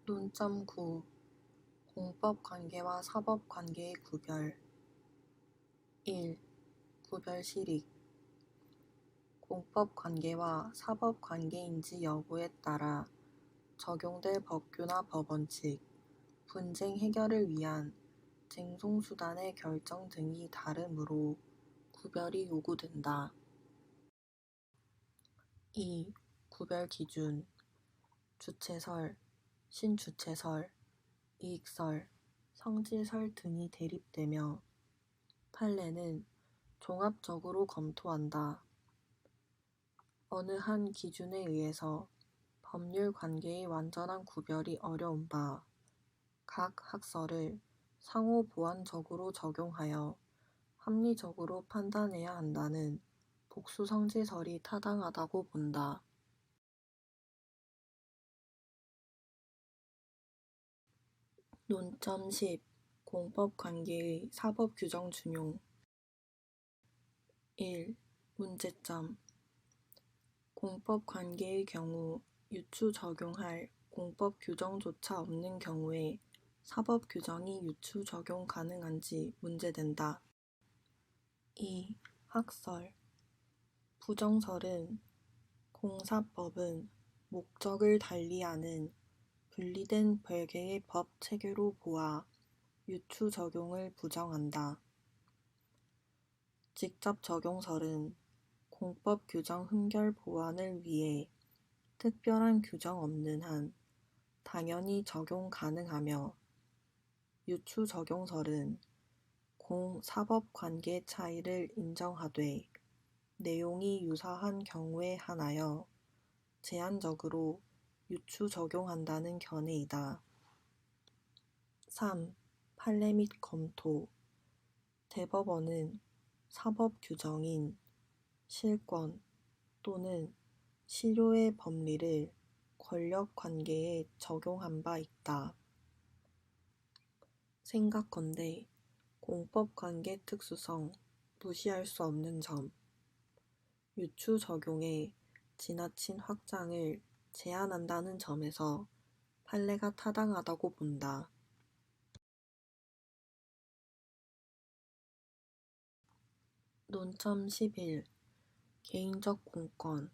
논점 9. 공법관계와 사법관계의 구별. 1. 구별 실익. 공법관계와 사법관계인지 여부에 따라 적용될 법규나 법원칙, 분쟁 해결을 위한 쟁송수단의 결정 등이 다르므로 구별이 요구된다. 2. 구별 기준. 주체설, 신주체설, 이익설, 성질설 등이 대립되며 판례는 종합적으로 검토한다. 어느 한 기준에 의해서 법률 관계의 완전한 구별이 어려운 바, 각 학설을 상호 보완적으로 적용하여 합리적으로 판단해야 한다는 복수성질설이 타당하다고 본다. 논점 10. 공법관계의 사법규정 준용. 1. 문제점. 공법관계의 경우 유추 적용할 공법규정조차 없는 경우에 사법규정이 유추 적용 가능한지 문제된다. 2. 학설. 부정설은 공사법은 목적을 달리하는 분리된 별개의 법 체계로 보아 유추 적용을 부정한다. 직접 적용설은 공법 규정 흠결 보완을 위해 특별한 규정 없는 한 당연히 적용 가능하며, 유추 적용설은 공사법 관계 차이를 인정하되 내용이 유사한 경우에 한하여 제한적으로 유추 적용한다는 견해이다. 3. 판례 및 검토. 대법원은 사법 규정인 실권 또는 실효의 법리를 권력 관계에 적용한 바 있다. 생각컨대 공법 관계 특수성 무시할 수 없는 점, 유추 적용의 지나친 확장을 제한한다는 점에서 판례가 타당하다고 본다. 논점 11. 개인적 공권.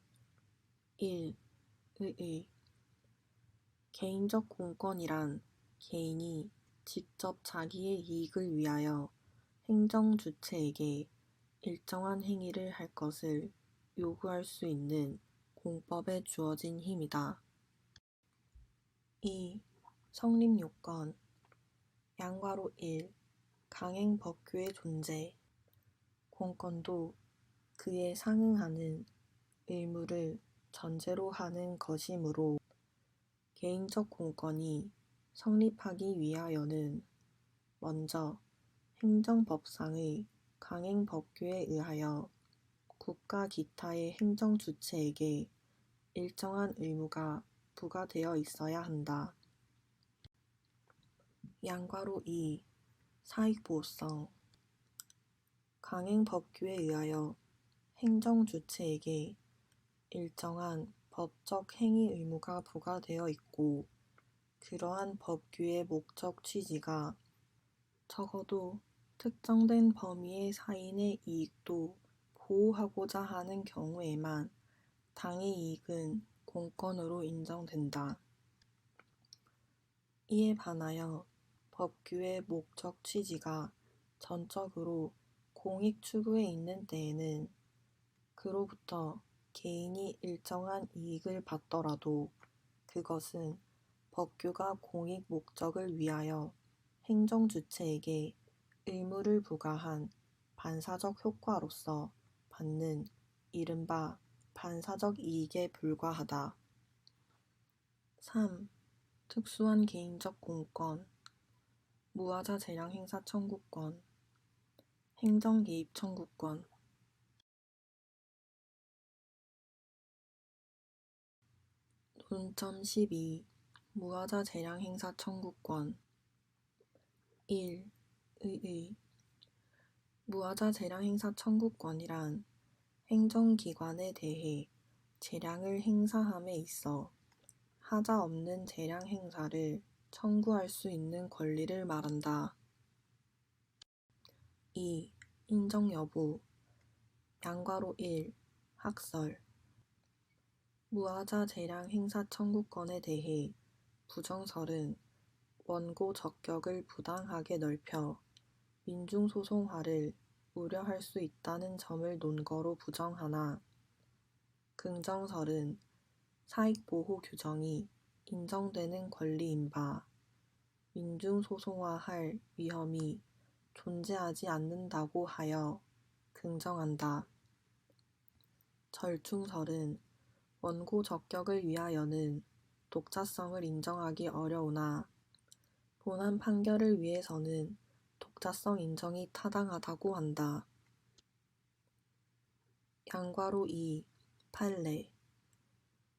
1. 의의. 개인적 공권이란 개인이 직접 자기의 이익을 위하여 행정 주체에게 일정한 행위를 할 것을 요구할 수 있는 공법에 주어진 힘이다. 2. 성립요건. 양괄호 1. 강행 법규의 존재. 공권도 그에 상응하는 의무를 전제로 하는 것이므로 개인적 공권이 성립하기 위하여는 먼저 행정법상의 강행 법규에 의하여 국가 기타의 행정 주체에게 일정한 의무가 부과되어 있어야 한다. 양괄호 2. 사익보호성. 강행 법규에 의하여 행정 주체에게 일정한 법적 행위 의무가 부과되어 있고, 그러한 법규의 목적 취지가 적어도 특정된 범위의 사인의 이익도 보호하고자 하는 경우에만 당의 이익은 공권으로 인정된다. 이에 반하여 법규의 목적 취지가 전적으로 공익 추구에 있는 때에는 그로부터 개인이 일정한 이익을 받더라도 그것은 법규가 공익 목적을 위하여 행정 주체에게 의무를 부과한 반사적 효과로서 받는 이른바 반사적 이익에 불과하다. 3. 특수한 개인적 공권. 무하자 재량 행사 청구권. 행정 개입 청구권. 논점 12. 무하자 재량 행사 청구권. 1. 의의. 무하자 재량 행사 청구권이란 행정기관에 대해 재량을 행사함에 있어 하자 없는 재량 행사를 청구할 수 있는 권리를 말한다. 2. 인정 여부 양괄호 1. 학설 무하자 재량 행사 청구권에 대해 부정설은 원고 적격을 부당하게 넓혀 민중소송화를 우려할 수 있다는 점을 논거로 부정하나 긍정설은 사익보호 규정이 인정되는 권리인 바 민중소송화할 위험이 존재하지 않는다고 하여 긍정한다. 절충설은 원고 적격을 위하여는 독자성을 인정하기 어려우나 본안 판결을 위해서는 독자성 인정이 타당하다고 한다. 양괄호 2. 판례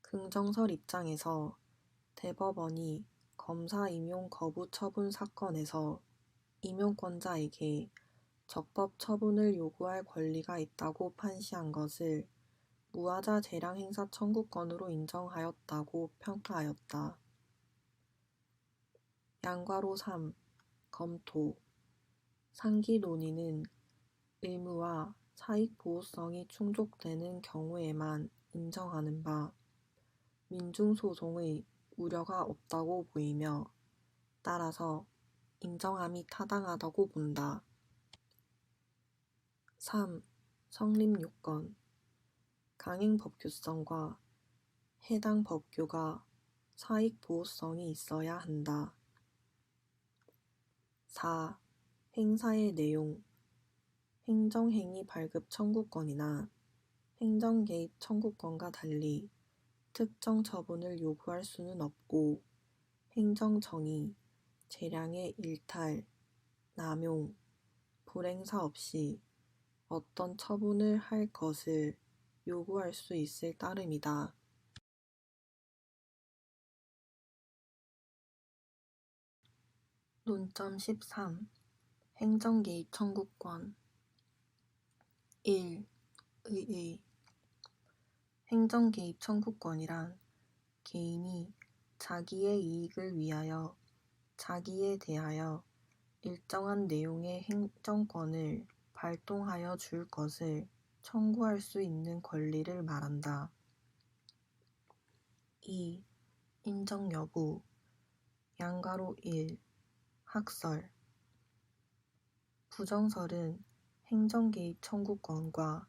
긍정설 입장에서 대법원이 검사 임용 거부 처분 사건에서 임용권자에게 적법 처분을 요구할 권리가 있다고 판시한 것을 무하자 재량 행사 청구권으로 인정하였다고 평가하였다. 양괄호 3. 검토 상기 논의는 의무와 사익 보호성이 충족되는 경우에만 인정하는 바 민중소송의 우려가 없다고 보이며 따라서 인정함이 타당하다고 본다. 3. 성립요건 강행 법규성과 해당 법규가 사익 보호성이 있어야 한다. 4. 행사의 내용 행정행위 발급 청구권이나 행정개입 청구권과 달리 특정 처분을 요구할 수는 없고 행정청이 재량의 일탈, 남용, 불행사 없이 어떤 처분을 할 것을 요구할 수 있을 따름이다. 논점 13. 행정개입 청구권 1. 의의 행정개입 청구권이란 개인이 자기의 이익을 위하여 자기에 대하여 일정한 내용의 행정권을 발동하여 줄 것을 청구할 수 있는 권리를 말한다. 2. 인정 여부 양괄호 1. 학설 부정설은 행정개입 청구권과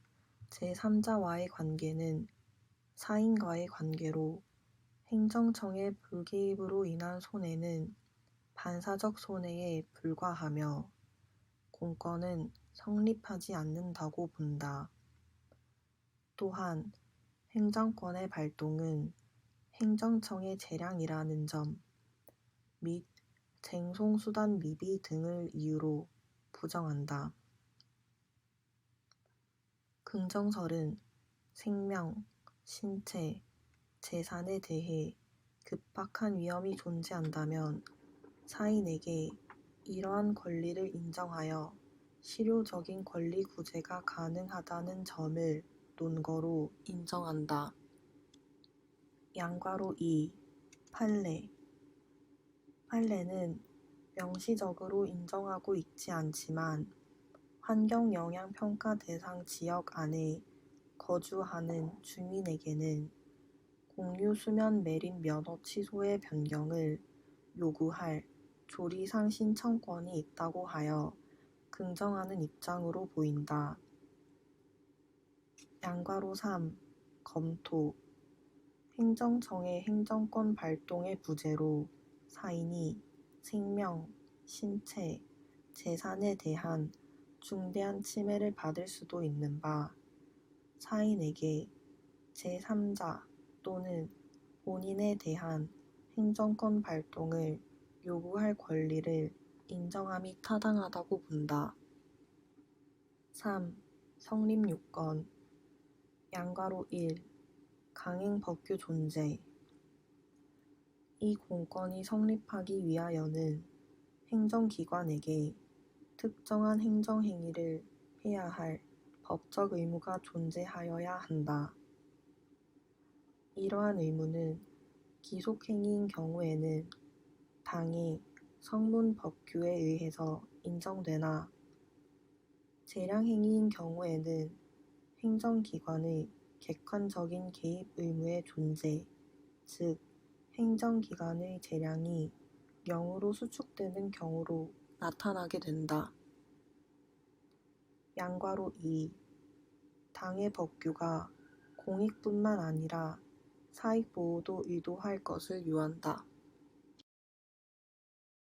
제3자와의 관계는 사인과의 관계로 행정청의 불개입으로 인한 손해는 반사적 손해에 불과하며 공권은 성립하지 않는다고 본다. 또한 행정권의 발동은 행정청의 재량이라는 점 및 쟁송수단 미비 등을 이유로 부정한다. 긍정설은 생명, 신체, 재산에 대해 급박한 위험이 존재한다면 사인에게 이러한 권리를 인정하여 실효적인 권리 구제가 가능하다는 점을 논거로 인정한다. 양괄호 2. 판례 판례는 명시적으로 인정하고 있지 않지만 환경영향평가 대상 지역 안에 거주하는 주민에게는 공유수면 매립 면허 취소의 변경을 요구할 조리상 신청권이 있다고 하여 긍정하는 입장으로 보인다. 양괄호 3. 검토 행정청의 행정권 발동의 부재로 사인이 생명, 신체, 재산에 대한 중대한 침해를 받을 수도 있는 바 사인에게 제3자 또는 본인에 대한 행정권 발동을 요구할 권리를 인정함이 타당하다고 본다. 3. 성립요건 양괄호 1. 강행 법규 존재 이 공권이 성립하기 위하여는 행정기관에게 특정한 행정행위를 해야 할 법적 의무가 존재하여야 한다. 이러한 의무는 기속행위인 경우에는 당의 성문법규에 의해서 인정되나 재량행위인 경우에는 행정기관의 객관적인 개입 의무의 존재, 즉 행정기관의 재량이 0으로 수축되는 경우로 나타나게 된다. 양괄호 2. 당의 법규가 공익뿐만 아니라 사익보호도 의도할 것을 요한다.